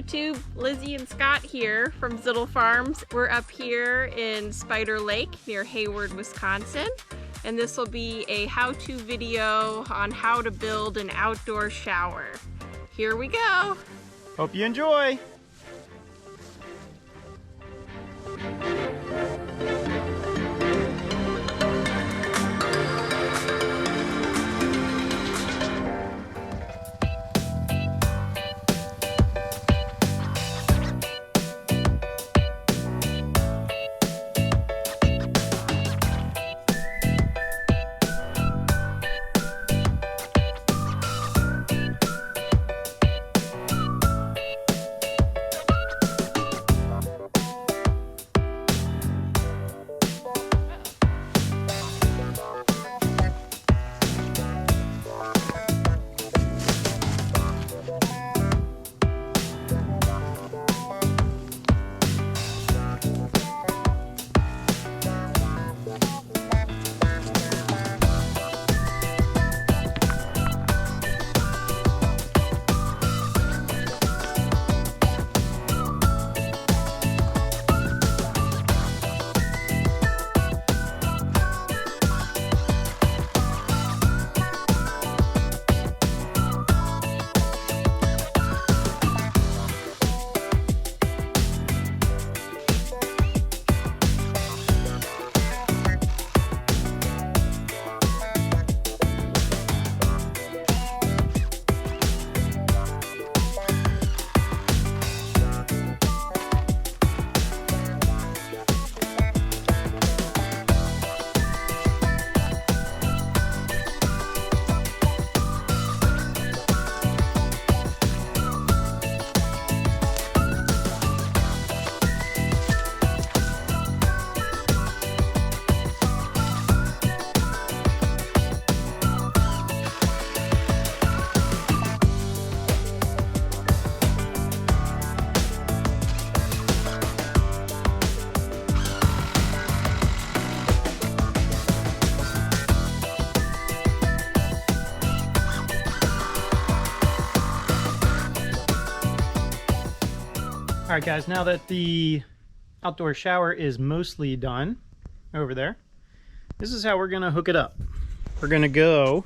YouTube, Lizzie and Scott here from Zittle Farms. We're up here in Spider Lake near Hayward, Wisconsin, and this will be a how-to video on how to build an outdoor shower. Here we go. Hope you enjoy. Alright guys, now that the outdoor shower is mostly done over there, this is how we're going to hook it up. We're going to go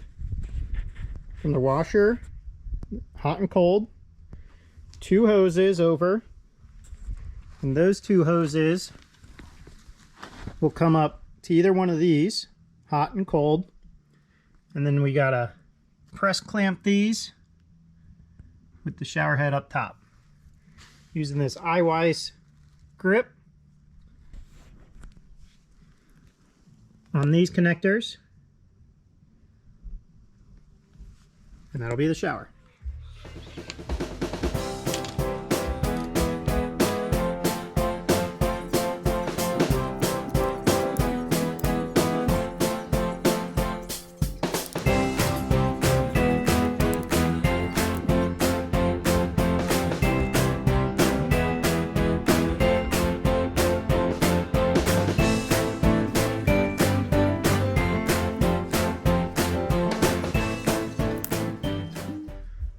from the washer, hot and cold, 2 hoses over, and those 2 hoses will come up to either one of these, hot and cold, and then we got to press clamp these with the shower head up top. Using this iWise grip on these connectors, and that'll be the shower.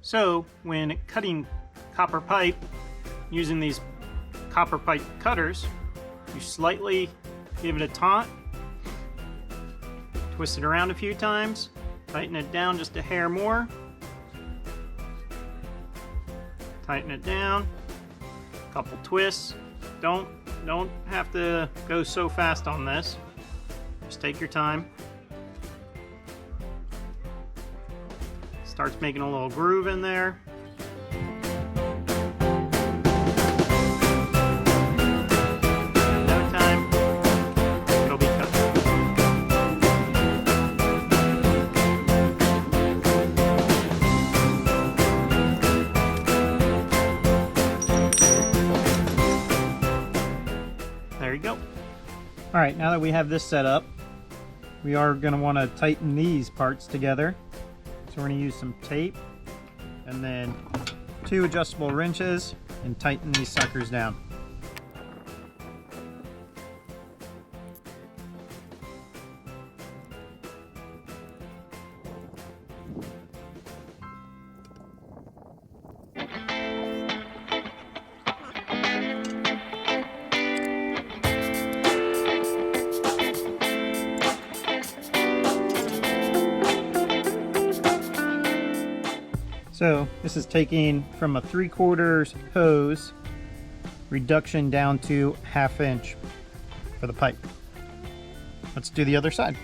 So when cutting copper pipe using these copper pipe cutters, you slightly give it a taunt, twist it around a few times, tighten it down just a hair more, tighten it down, a couple twists. Don't have to go so fast on this, just take your time. Starts making a little groove in there. No time, it'll be cut. you go. All right, now that we have this set up, we are going to want to tighten these parts together. So we're going to use some tape and then 2 adjustable wrenches and tighten these suckers down. So this is taking from a 3/4 hose reduction down to 1/2 inch for the pipe. Let's do the other side.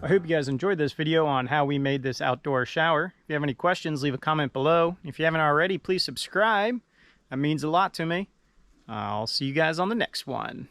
I hope you guys enjoyed this video on how we made this outdoor shower. If you have any questions, leave a comment below. If you haven't already, please subscribe. That means a lot to me. I'll see you guys on the next one.